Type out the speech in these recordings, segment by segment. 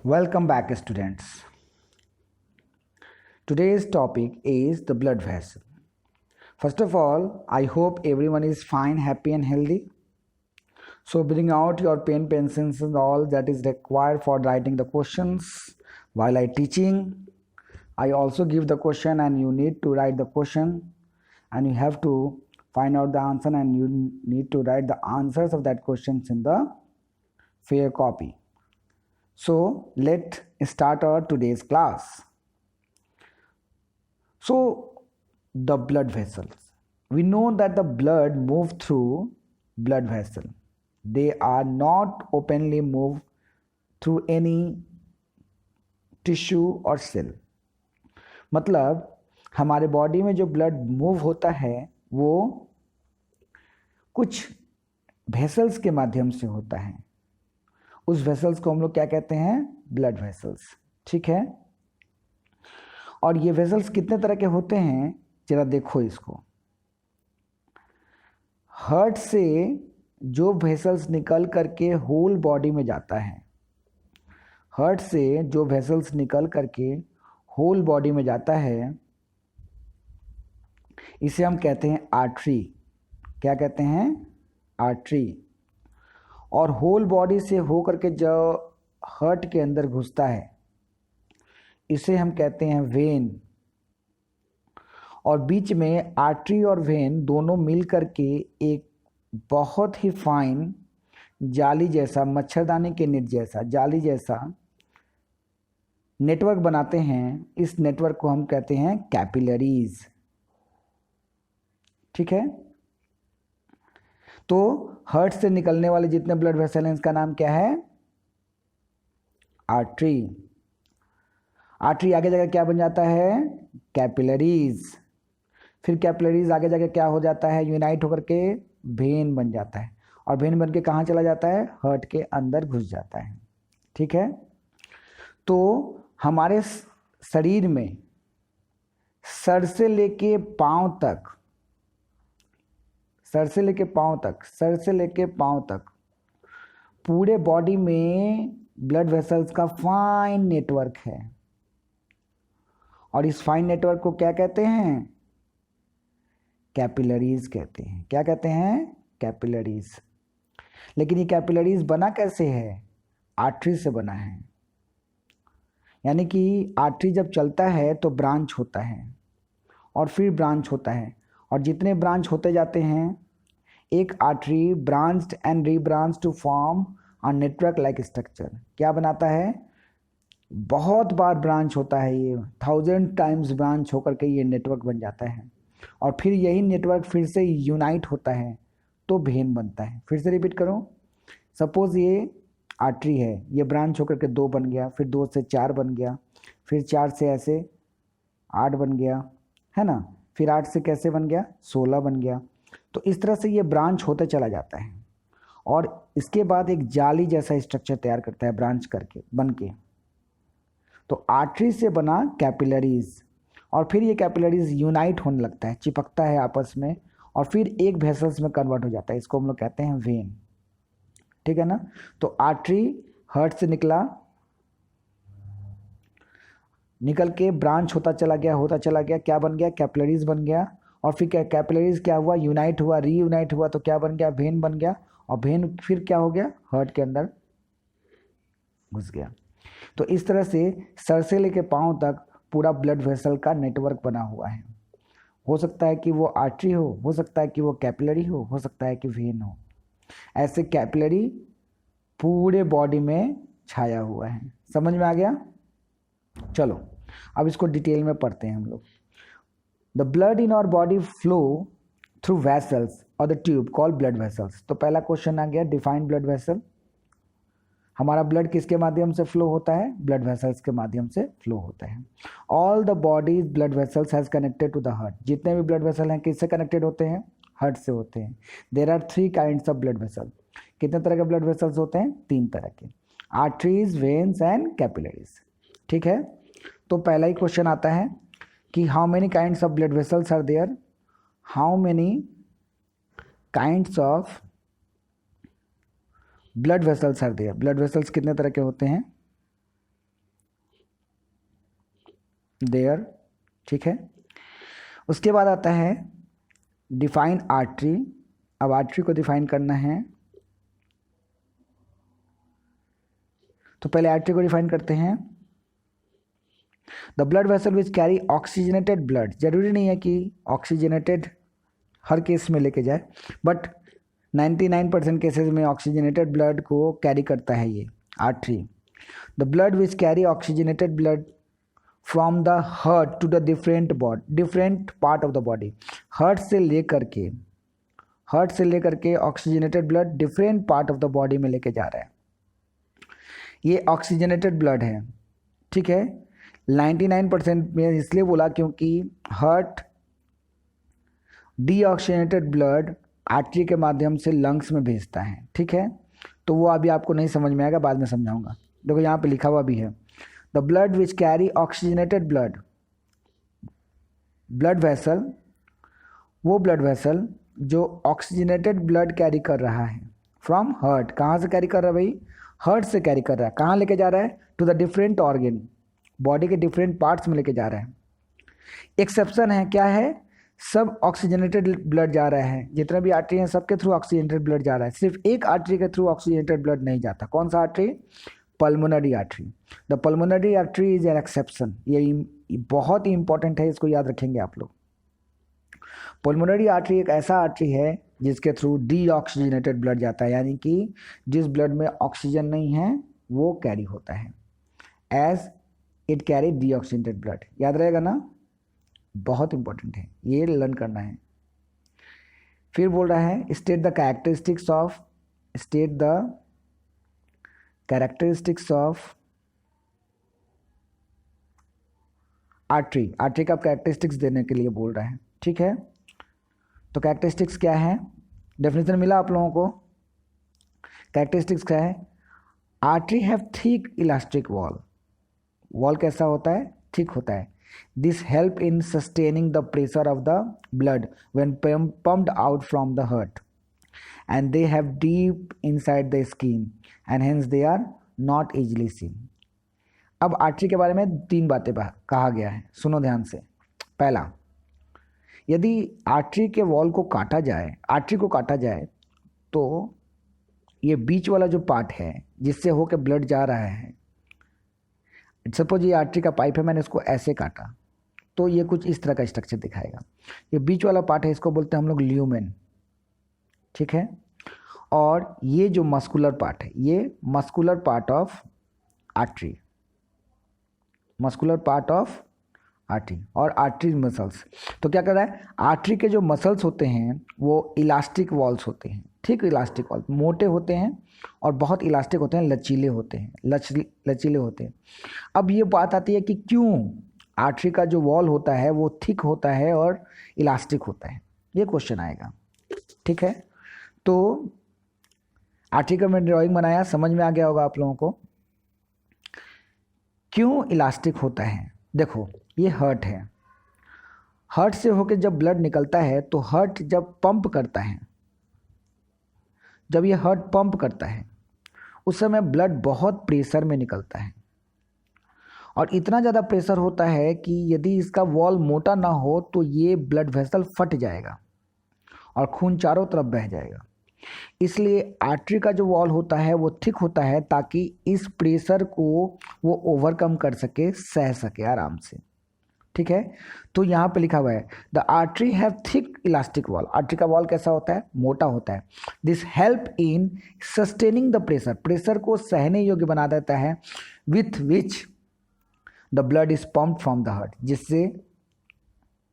Welcome back, students. Today's topic is the blood vessel. First of all, I hope everyone is fine, happy, and healthy. So, bring out your pen, pencils, and all that is required for writing the questions while I teaching. I also give the question, and you need to write the question, and you have to find out the answer, and you need to write the answers of that questions in the fair copy. So let's start our today's class. So the blood vessels. We know that the blood moves through blood vessel. They are not openly moved through any tissue और cell. मतलब हमारे body में जो blood move होता है वो कुछ vessels के माध्यम से होता है. उस वेसल्स को हम लोग क्या कहते हैं? Blood vessels. ठीक है. और ये वेसल्स कितने तरह के होते हैं जरा देखो इसको. हार्ट से जो वेसल्स निकल करके होल बॉडी में जाता है, हार्ट से जो वेसल्स निकल करके होल बॉडी में जाता है, इसे हम कहते हैं आर्टरी. क्या कहते हैं? आर्टरी. और होल बॉडी से हो करके जो हार्ट के अंदर घुसता है इसे हम कहते हैं वेन. और बीच में आर्टरी और वेन दोनों मिल करके एक बहुत ही फाइन जाली जैसा, मच्छरदानी के नेट जैसा, जाली जैसा नेटवर्क बनाते हैं. इस नेटवर्क को हम कहते हैं कैपिलरीज. ठीक है. तो हार्ट से निकलने वाले जितने ब्लड वेसल हैं इसका नाम क्या है? आर्टरी. आर्टरी आगे जाकर क्या बन जाता है? कैपिलरीज. फिर कैपिलरीज आगे जाकर क्या हो जाता है? यूनाइट होकर के वेन बन जाता है. और वेन बन के कहाँ चला जाता है? हार्ट के अंदर घुस जाता है. ठीक है. तो हमारे शरीर में सर से लेके पांव तक, सर से लेके पांव तक पूरे बॉडी में ब्लड वेसल्स का फाइन नेटवर्क है. और इस फाइन नेटवर्क को क्या कहते हैं? कैपिलरीज कहते हैं. क्या कहते हैं? कैपिलरीज. लेकिन ये कैपिलरीज बना कैसे है? आर्टरी से बना है. यानी कि आर्टरी जब चलता है तो ब्रांच होता है और फिर ब्रांच होता है, और जितने ब्रांच होते जाते हैं एक artery branched and rebranch to form a network like structure. क्या बनाता है? बहुत बार ब्रांच होता है, ये 1000 टाइम्स ब्रांच होकर के ये नेटवर्क बन जाता है. और फिर यही नेटवर्क फिर से यूनाइट होता है तो वेन बनता है. फिर से रिपीट करूं. सपोज ये आर्टरी है, ये ब्रांच होकर के 2 बन गया, फिर 2 से 4 बन गया, फिर 4 से ऐसे 8 बन गया, है ना. फिर 8 से कैसे बन गया? 16 बन गया. तो इस तरह से ये ब्रांच होते चला जाता है और इसके बाद एक जाली जैसा स्ट्रक्चर तैयार करता है ब्रांच करके बन के. तो आर्टरी से बना कैपिलरीज, और फिर ये कैपिलरीज यूनाइट होने लगता है, चिपकता है आपस में, और फिर एक वेसल्स में कन्वर्ट हो जाता है. इसको हम लोग कहते हैं वेन. ठीक है ना. तो आर्टरी हार्ट से निकल के ब्रांच होता चला गया, क्या बन गया? कैपिलरीज बन गया. और फिर क्या कैपिलरीज क्या हुआ? यूनाइट हुआ, रीयूनाइट हुआ, तो क्या बन गया? वेन बन गया. और वेन फिर क्या हो गया? हार्ट के अंदर घुस गया. तो इस तरह से सर से लेके पांव तक पूरा ब्लड वेसल का नेटवर्क बना हुआ है. हो सकता है कि वो आर्टरी हो सकता है कि वो कैपिलरी हो सकता है कि वेन हो. ऐसे कैपिलरी पूरे बॉडी में छाया हुआ है. समझ में आ गया? चलो अब इसको डिटेल में पढ़ते हैं हम लोग. The blood in our body flow through vessels और the tube called blood vessels. तो पहला क्वेश्चन आ गया, डिफाइन ब्लड वेसल. हमारा ब्लड किसके माध्यम से फ्लो होता है? ब्लड वेसल्स के माध्यम से फ्लो होता है. All the bodies blood vessels has connected to the heart. जितने भी ब्लड वेसल हैं किससे कनेक्टेड होते हैं? हार्ट से होते हैं. There are 3 kinds of blood vessel. कितने तरह के ब्लड वेसल्स होते हैं? 3 तरह के. Arteries, veins and capillaries. ठीक है. तो पहला ही क्वेश्चन आता है कि how many kinds of blood vessels are there? How many kinds of blood vessels are there. Blood vessels कितने तरह के होते हैं? देयर, ठीक है। उसके बाद आता है डिफाइन आर्टरी। अब आर्टरी को डिफाइन करना है, तो पहले आर्टरी को डिफाइन करते हैं। The blood vessel which carry oxygenated blood, जरूरी नहीं है कि ऑक्सीजनेटेड हर केस में लेके जाए, बट 99% केसेस में ऑक्सीजनेटेड ब्लड को कैरी करता है ये artery. The blood which carry oxygenated blood from the heart to the different part of the body. Heart से लेकर के oxygenated blood different part of the body में लेके जा रहा है। ये ऑक्सीजनेटेड ब्लड है, ठीक है। 99% में इसलिए बोला क्योंकि हार्ट डीऑक्सीजनेटेड ब्लड आर्टरी के माध्यम से लंग्स में भेजता है, ठीक है। तो वो अभी आपको नहीं समझ में आएगा, बाद में समझाऊंगा। देखो यहाँ पे लिखा हुआ भी है, the blood which carry oxygenated blood vessel, वो ब्लड वेसल जो ऑक्सीजनेटेड ब्लड कैरी कर रहा है फ्रॉम हार्ट। कहाँ से कैरी कर रहा है भाई? हार्ट से कैरी कर रहा है। कहाँ लेके जा रहा है? To the different organ, body के डिफरेंट पार्ट्स में लेके जा रहा है। एक्सेप्शन है, क्या है? सब ऑक्सीजनेटेड ब्लड जा रहा है, जितने भी आर्टरी हैं सबके थ्रू ऑक्सीजनेटेड ब्लड जा रहा है। सिर्फ एक आर्टरी के थ्रू ऑक्सीजनेटेड ब्लड नहीं जाता। कौन सा artery? Pulmonary artery. The pulmonary artery is an exception. ये बहुत ही इंपॉर्टेंट है, इसको याद रखेंगे आप लोग। पल्मोनरी आर्टरी एक ऐसा आर्टरी है जिसके थ्रू डीऑक्सीजनेटेड ब्लड जाता है, यानी कि जिस ब्लड में ऑक्सीजन नहीं है वो कैरी होता है, as it carry deoxygenated blood. याद रहेगा ना, बहुत इंपॉर्टेंट है, ये लर्न करना है। फिर बोल रहा है state the characteristics of artery. Artery का कैरेक्टरिस्टिक्स देने के लिए बोल रहा है, ठीक है। तो कैरेक्टरिस्टिक्स क्या है? डेफिनेशन मिला आप लोगों को। कैरेक्टरिस्टिक्स क्या है? Artery have thick elastic wall कैसा होता है? थिक होता है। This help in sustaining the pressure of the blood when pumped out from the heart, and they have deep inside the skin and hence they are not easily seen. अब artery के बारे में 3 बातें कहा गया है, सुनो ध्यान से। पहला, यदि आर्टरी के वॉल को काटा जाए, आर्टरी को काटा जाए, तो ये बीच वाला जो पार्ट है जिससे होकर ब्लड जा रहा है, सपोज ये आर्टरी का पाइप है, मैंने इसको ऐसे काटा तो ये कुछ इस तरह का स्ट्रक्चर दिखाएगा। ये बीच वाला पार्ट है, इसको बोलते हैं हम लोग ल्यूमेन, ठीक है। और ये जो मस्कुलर पार्ट है, ये muscular part of artery, muscular part of artery और आर्टरी मसल्स। तो क्या कर रहा है? आर्टरी के जो मसल्स होते हैं वो इलास्टिक वॉल्स होते हैं, ठीक। इलास्टिक वॉल मोटे होते हैं और बहुत इलास्टिक होते हैं, लचीले होते हैं, लचीले होते हैं। अब ये बात आती है कि क्यों आर्टरी का जो वॉल होता है वो थिक होता है और इलास्टिक होता है, ये क्वेश्चन आएगा, ठीक है। तो आर्टरी का मैं ड्राइंग बनाया, समझ में आ गया होगा आप लोगों को क्यों इलास्टिक होता है। देखो ये हार्ट है, हार्ट से होकर जब ब्लड निकलता है तो हार्ट जब पंप करता है, जब ये हार्ट पंप करता है उस समय ब्लड बहुत प्रेशर में निकलता है, और इतना ज़्यादा प्रेशर होता है कि यदि इसका वॉल मोटा ना हो तो ये ब्लड वेसल फट जाएगा और खून चारों तरफ बह जाएगा। इसलिए आर्टरी का जो वॉल होता है वो थिक होता है ताकि इस प्रेशर को वो ओवरकम कर सके, सह सके आराम से, ठीक है। तो यहाँ पे लिखा हुआ है the artery have thick elastic wall. Artery का वॉल कैसा होता है? मोटा होता है। This help in sustaining the pressure, pressure को सहने योग्य बना देता है, with which the blood is pumped from the heart, जिससे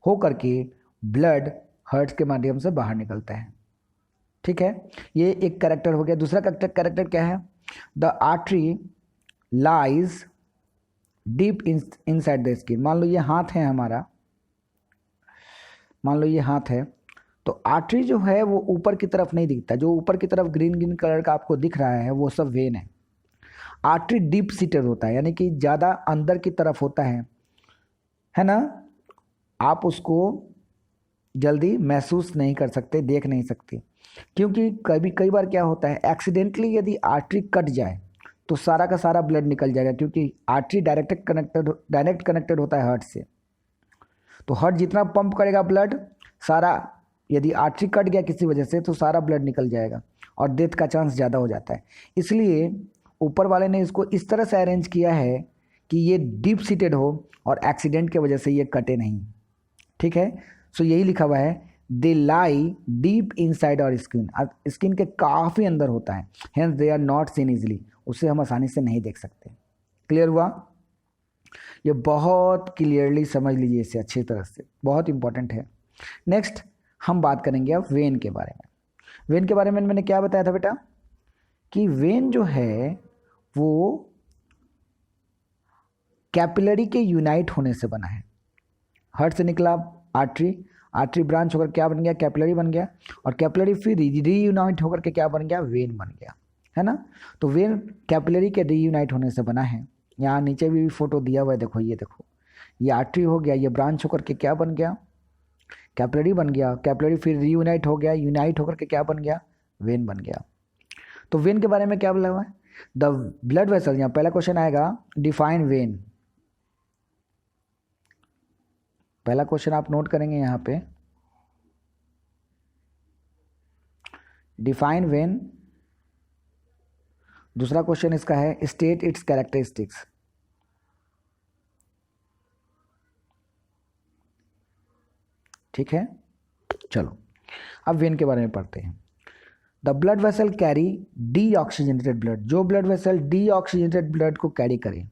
हो करके ब्लड हार्ट के माध्यम से बाहर निकलता है, ठीक है। ये एक कैरेक्टर हो गया। दूसरा कैरेक्टर क्या है? The artery lies deep inside the skin. मान लो ये हाथ है हमारा, मान लो ये हाथ है, तो आर्टरी जो है वो ऊपर की तरफ नहीं दिखता, जो ऊपर की तरफ ग्रीन ग्रीन कलर का आपको दिख रहा है वो सब वेन है। आर्टरी डीप सीटेड होता है, यानी कि ज़्यादा अंदर की तरफ होता है ना। आप उसको जल्दी महसूस नहीं कर सकते, देख नहीं सकते, क्योंकि कई बार क्या होता है, एक्सीडेंटली यदि आर्टरी कट जाए तो सारा का सारा ब्लड निकल जाएगा, क्योंकि आर्टरी डायरेक्ट कनेक्टेड होता है हार्ट से। तो हार्ट जितना पंप करेगा ब्लड सारा, यदि आर्टरी कट गया किसी वजह से तो सारा ब्लड निकल जाएगा और डेथ का चांस ज़्यादा हो जाता है। इसलिए ऊपर वाले ने इसको इस तरह से अरेंज किया है कि ये डीप सीटेड हो और एक्सीडेंट के वजह से ये कटे नहीं। ठीक है, सो यही लिखा हुआ है, दे लाई डीप इनसाइड और स्किन, स्किन के काफ़ी अंदर होता है, hence they are not seen easily, उसे हम आसानी से नहीं देख सकते। क्लियर हुआ? ये बहुत क्लियरली समझ लीजिए इसे अच्छी तरह से, बहुत इंपॉर्टेंट है। नेक्स्ट हम बात करेंगे अब वेन के बारे में। वेन के बारे में मैंने क्या बताया था बेटा कि वेन जो है वो कैपिलरी के यूनाइट होने से बना है। हार्ट से निकला आर्टरी, आर्टरी ब्रांच होकर क्या बन गया, कैपिलरी बन गया, और कैपिलरी फिर रीयूनाइट होकर के क्या बन गया, वेन बन गया, है ना। तो वेन कैपिलरी के रीयूनाइट होने से बना है। यहाँ नीचे भी फोटो दिया हुआ है, देखो ये देखो, ये आर्टरी हो गया, ये ब्रांच होकर के क्या बन गया, कैपिलरी बन गया, कैपिलरी फिर रीयूनाइट हो गया, यूनाइट होकर के क्या बन गया, वेन बन गया। तो वेन के बारे में क्या बोला हुआ है, द ब्लड वेसल, यहाँ पहला क्वेश्चन आएगा डिफाइन वेन। पहला क्वेश्चन आप नोट करेंगे यहाँ पे, डिफाइन वेन। दूसरा क्वेश्चन इसका है स्टेट इट्स कैरेक्टरिस्टिक्स। ठीक है, चलो अब वेन के बारे में पढ़ते हैं। The blood vessel carry deoxygenated blood, जो ब्लड वेसल डीऑक्सीजनेटेड ब्लड को कैरी करे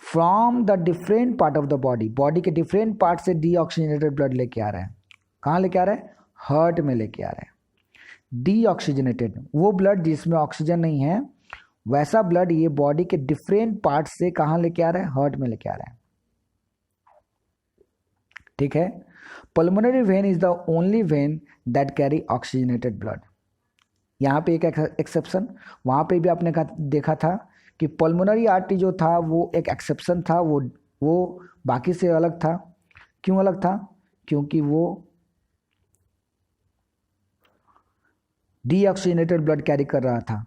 from the different part of the body, body के डिफरेंट पार्ट से डीऑक्सीजनेटेड ब्लड लेके आ रहा है। कहाँ लेके आ रहा है, हार्ट में लेके आ रहा है। डीऑक्सीजनेटेड वो ब्लड जिसमें ऑक्सीजन नहीं है, वैसा ब्लड ये बॉडी के डिफरेंट पार्ट से कहाँ लेके आ रहा है, हार्ट में लेके आ रहा है। ठीक है, pulmonary vein is the only when that carry oxygenated blood. यहाँ पे एक एक्सेप्शन, वहाँ पे भी आपने देखा था कि पल्मोनरी आर्टरी जो था वो एक एक्सेप्शन था, वो बाकी से अलग था। क्यों अलग था, क्योंकि वो डीऑक्सीजनेटेड ब्लड कैरी कर रहा था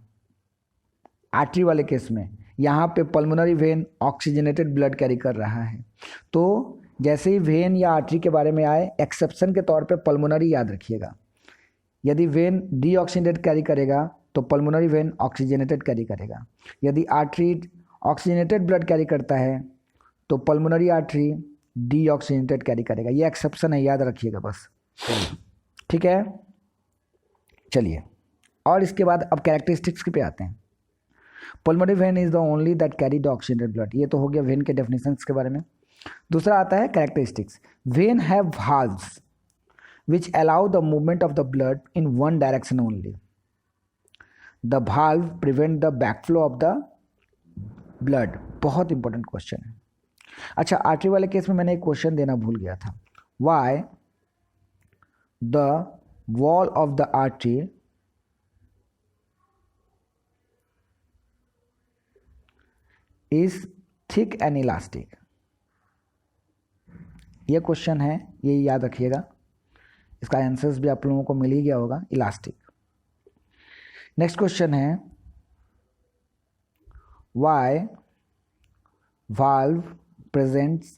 आर्टरी वाले केस में। यहाँ पे pulmonary vein oxygenated blood carry कर रहा है। तो जैसे ही वेन या आर्टरी के बारे में आए, एक्सेप्शन के तौर पे पल्मोनरी याद रखिएगा। यदि वेन डीऑक्सीजनेटेड कैरी करेगा तो पल्मोनरी वेन ऑक्सीजनेटेड कैरी करेगा। यदि आर्टरी ऑक्सीजनेटेड ब्लड कैरी करता है तो पल्मोनरी आर्टरी डीऑक्सीजनेटेड कैरी करेगा। ये एक्सेप्शन है, याद रखिएगा बस। ठीक है, चलिए और इसके बाद अब कैरेक्टरिस्टिक्स पे आते हैं। Pulmonary vein is the only that carry the oxygenated blood, ये तो हो गया वेन के डेफिनेशंस के बारे में। दूसरा आता है characteristics. When have valves which allow the movement of the blood in one direction only. The valve prevent the backflow of the blood. बहुत इंपॉर्टेंट क्वेश्चन है। अच्छा, आर्टरी वाले केस में मैंने एक क्वेश्चन देना भूल गया था। Why the wall of the artery is thick and elastic? ये क्वेश्चन है, ये याद रखिएगा। इसका आंसर्स भी आप लोगों को मिल ही गया होगा, इलास्टिक। नेक्स्ट क्वेश्चन है why valve presents,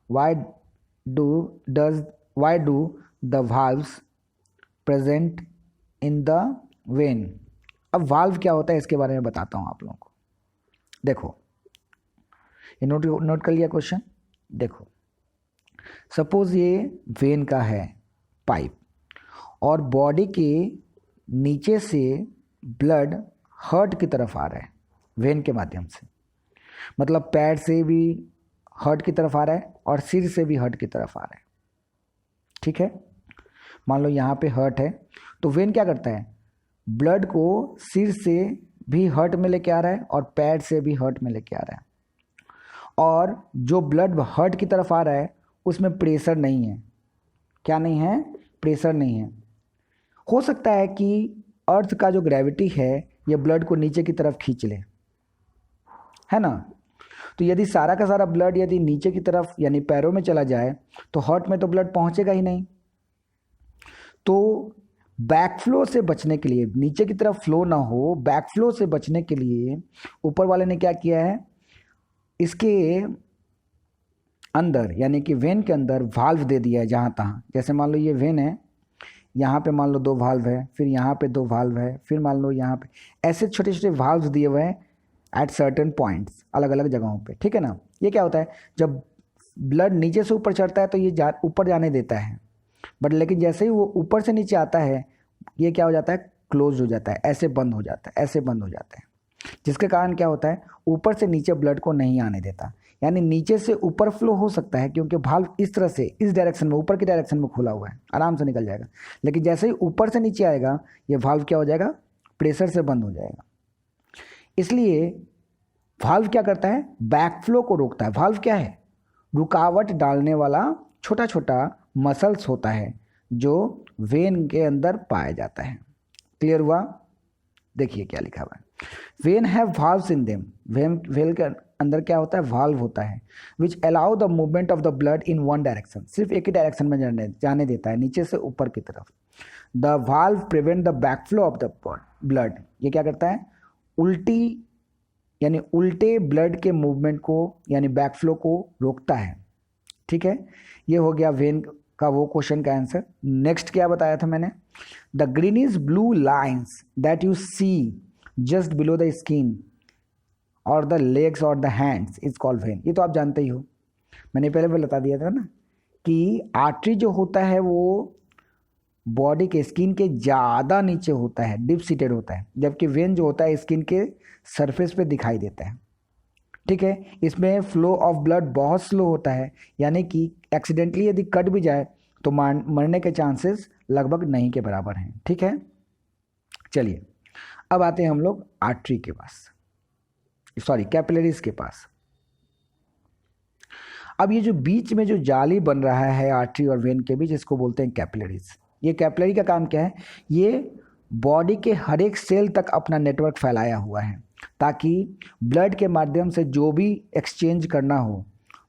why do the valves present in the when. अब वाल्व क्या होता है इसके बारे में बताता हूं आप लोगों को। देखो ये नोट कर लिया क्वेश्चन। देखो सपोज ये वेन का है पाइप और बॉडी के नीचे से ब्लड हार्ट की तरफ आ रहा है वेन के माध्यम से, मतलब पैर से भी हार्ट की तरफ आ रहा है और सिर से भी हार्ट की तरफ आ रहा है। ठीक है, मान लो यहाँ पे हार्ट है तो वेन क्या करता है, ब्लड को सिर से भी हार्ट में लेके आ रहा है और पैर से भी हार्ट में लेके आ रहा है। और जो ब्लड हार्ट की तरफ आ रहा है उसमें प्रेशर नहीं है। क्या नहीं है, प्रेशर नहीं है। हो सकता है कि अर्थ का जो ग्रेविटी है ये ब्लड को नीचे की तरफ खींच ले, है ना। तो यदि सारा का सारा ब्लड यदि नीचे की तरफ यानी पैरों में चला जाए तो हार्ट में तो ब्लड पहुंचेगा ही नहीं। तो बैकफ्लो से बचने के लिए, नीचे की तरफ फ्लो ना हो, बैकफ्लो से बचने के लिए ऊपर वाले ने क्या किया है, इसके अंदर यानी कि वेन के अंदर वाल्व दे दिया है जहाँ तहाँ। जैसे मान लो ये वेन है, यहाँ पे मान लो 2 वाल्व है, फिर यहाँ पे 2 वाल्व है, फिर मान लो यहाँ पे, ऐसे छोटे छोटे वाल्व दिए हुए हैं एट सर्टेन पॉइंट्स, अलग अलग जगहों पे, ठीक है ना। ये क्या होता है, जब ब्लड नीचे से ऊपर चढ़ता है तो ये ऊपर जाने देता है, बट लेकिन जैसे ही वो ऊपर से नीचे आता है ये क्या हो जाता है, क्लोज हो जाता है, ऐसे बंद हो जाता है, ऐसे बंद हो जाता है, जिसके कारण क्या होता है, ऊपर से नीचे ब्लड को नहीं आने देता। यानी नीचे से ऊपर फ्लो हो सकता है क्योंकि वाल्व इस तरह से, इस डायरेक्शन में, ऊपर की डायरेक्शन में खुला हुआ है, आराम से निकल जाएगा। लेकिन जैसे ही ऊपर से नीचे आएगा ये वाल्व क्या हो जाएगा, प्रेशर से बंद हो जाएगा। इसलिए वाल्व क्या करता है, बैकफ्लो को रोकता है। वाल्व क्या है, रुकावट डालने वाला छोटा छोटा मसल्स होता है जो वेन के अंदर पाया जाता है। क्लियर हुआ? देखिए क्या लिखा हुआ है, when have valves in them, when के अंदर क्या होता है, वाल्व होता है, which allow the movement of the blood in one direction, सिर्फ एक ही डायरेक्शन में जाने देता है, नीचे से ऊपर की तरफ। The valve prevent the backflow of the blood, ये क्या करता है, उल्टी यानी उल्टे ब्लड के मूवमेंट को यानी बैकफ्लो को रोकता है। ठीक है, ये हो गया वेन का वो क्वेश्चन का आंसर। नेक्स्ट क्या बताया था मैंने, the greenish blue lines that you see just below the skin और द लेग्स और the hands is called vein. ये तो आप जानते ही हो, मैंने पहले भी बता दिया था ना कि आर्टरी जो होता है वो बॉडी के स्किन के ज़्यादा नीचे होता है, डिप सीटेड होता है, जबकि वेन जो होता है स्किन के सरफेस पे दिखाई देता है। ठीक है, इसमें फ्लो ऑफ ब्लड बहुत स्लो होता है, यानी कि एक्सीडेंटली यदि कट भी जाए तो मरने के चांसेस लगभग नहीं के बराबर हैं। ठीक है, चलिए अब आते हैं हम लोग आर्टरी के पास, सॉरी कैपिलरीज के पास। अब ये जो बीच में जो जाली बन रहा है आर्टरी और वेन के बीच, इसको बोलते हैं कैपिलरीज। ये कैपिलरी का काम क्या है, ये बॉडी के हर एक सेल तक अपना नेटवर्क फैलाया हुआ है ताकि ब्लड के माध्यम से जो भी एक्सचेंज करना हो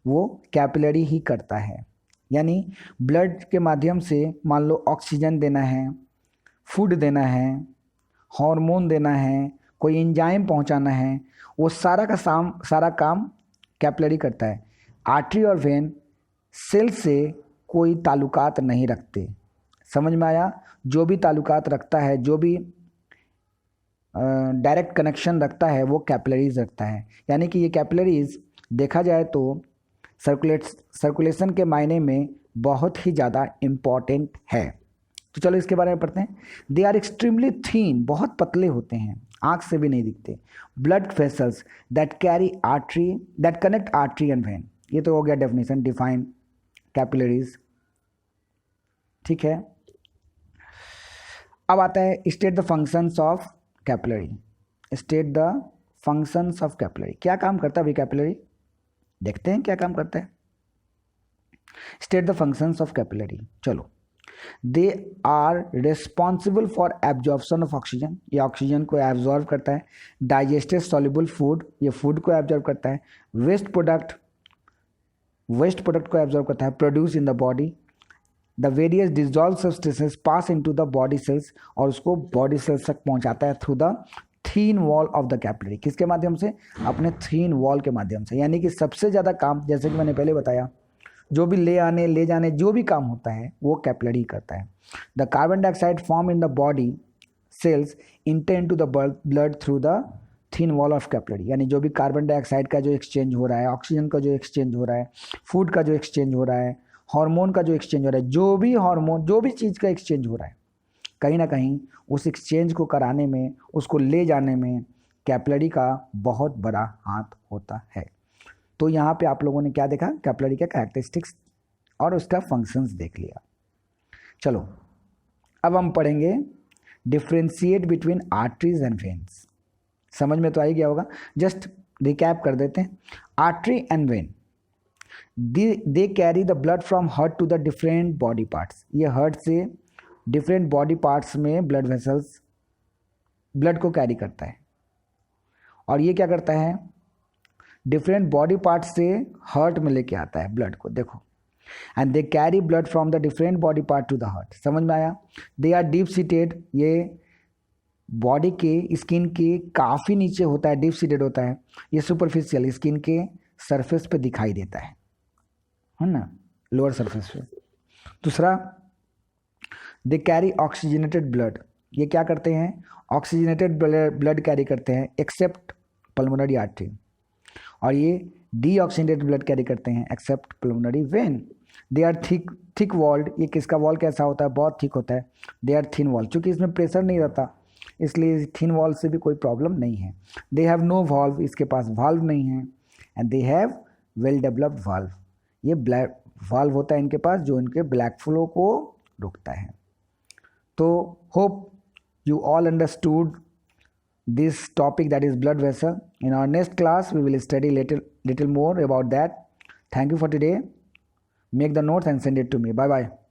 वो कैपिलरी ही करता है। यानी ब्लड के माध्यम से मान लो ऑक्सीजन देना है, फूड देना है, हार्मोन देना है, कोई एंजाइम पहुंचाना है, वो सारा काम कैपिलरी करता है। आर्टरी और वेन सेल से कोई ताल्लुकात नहीं रखते, समझ में आया? जो भी ताल्लुकात रखता है, जो भी डायरेक्ट कनेक्शन रखता है वो कैपिलरीज रखता है। यानी कि ये कैपिलरीज देखा जाए तो सर्कुलेशन के मायने में बहुत ही ज़्यादा इम्पॉर्टेंट है। तो चलो इसके बारे में पढ़ते हैं। दे आर एक्सट्रीमली थीन, बहुत पतले होते हैं, आँख से भी नहीं दिखते। Blood vessels that carry artery that connect artery and when, ये तो हो गया डेफिनेशन, डिफाइन कैपिलरीज। ठीक है, अब आता है state the functions of capillary. State the functions of capillary, क्या काम करता है भाई कैपिलरी, देखते हैं क्या काम करता है। State the functions of capillary, चलो। They are responsible for absorption of oxygen, ये ऑक्सीजन को एब्जॉर्ब करता है। डाइजेस्टेड सॉल्युबल फूड, ये फूड को एब्जॉर्ब करता है। वेस्ट प्रोडक्ट को एब्जॉर्ब करता है, produce in the body. The various dissolve substances pass into the body cells, और उसको बॉडी सेल्स तक पहुंचाता है through the thin wall of the capillary. किसके माध्यम से, अपने थीन वॉल के माध्यम से। यानी कि सबसे ज़्यादा काम, जैसे कि मैंने पहले बताया, जो भी ले आने ले जाने जो भी काम होता है वो कैपिलरी करता है। The carbon dioxide form in the body sales inter into the blood through the thin wall of capillary. यानी जो भी कार्बन डाइऑक्साइड का जो एक्सचेंज हो रहा है, ऑक्सीजन का जो एक्सचेंज हो रहा है, फूड का जो एक्सचेंज हो रहा है, हार्मोन का जो एक्सचेंज हो रहा है, जो भी हार्मोन जो भी चीज़ का एक्सचेंज हो रहा है, कहीं ना कहीं उस एक्सचेंज को कराने में, उसको ले जाने में कैपिलरी का बहुत बड़ा हाथ होता है। तो यहाँ पे आप लोगों ने क्या देखा, कैपिलरी के कैरेक्टरिस्टिक्स और उसका फंक्शंस देख लिया। चलो अब हम पढ़ेंगे differentiate between arteries and veins. समझ में तो आ ही गया होगा, जस्ट रिकैप कर देते हैं। Artery and vein, they carry the blood from heart to the different body parts. ये हार्ट से डिफरेंट बॉडी पार्ट्स में ब्लड वेसल्स ब्लड को कैरी करता है, और ये क्या करता है, डिफरेंट बॉडी पार्ट्स से हार्ट में लेके आता है ब्लड को। देखो and they carry blood from the different body part to the heart. समझ में आया? दे आर डीप सीटेड, ये बॉडी के स्किन के काफ़ी नीचे होता है, डीप सीटेड होता है। ये सुपरफिशियल स्किन के सरफेस पे दिखाई देता है ना, लोअर सरफेस पे। दूसरा, दे कैरी ऑक्सीजनेटेड ब्लड, ये क्या करते हैं? ऑक्सीजनेटेड ब्लड कैरी करते हैं एक्सेप्ट पल्मोनरी आर्टरी, और ये डीऑक्सीजनेटेड ब्लड कैरी करते हैं except pulmonary vein. They are thick walled, ये किसका वॉल कैसा होता है? बहुत थिक होता है। दे आर थिन वॉल, चूँकि इसमें प्रेशर नहीं रहता इसलिए थिन वॉल से भी कोई प्रॉब्लम नहीं है। दे हैव नो वाल्व, इसके पास वाल्व नहीं है। And they have well developed valve, ये ब्लैक वाल्व होता है इनके पास जो इनके ब्लैक फ्लो को रोकता है। तो hope you all understood this topic, that is blood vessel. In our next class we will study little more about that. Thank you for today. Make the notes and send it to me. Bye bye.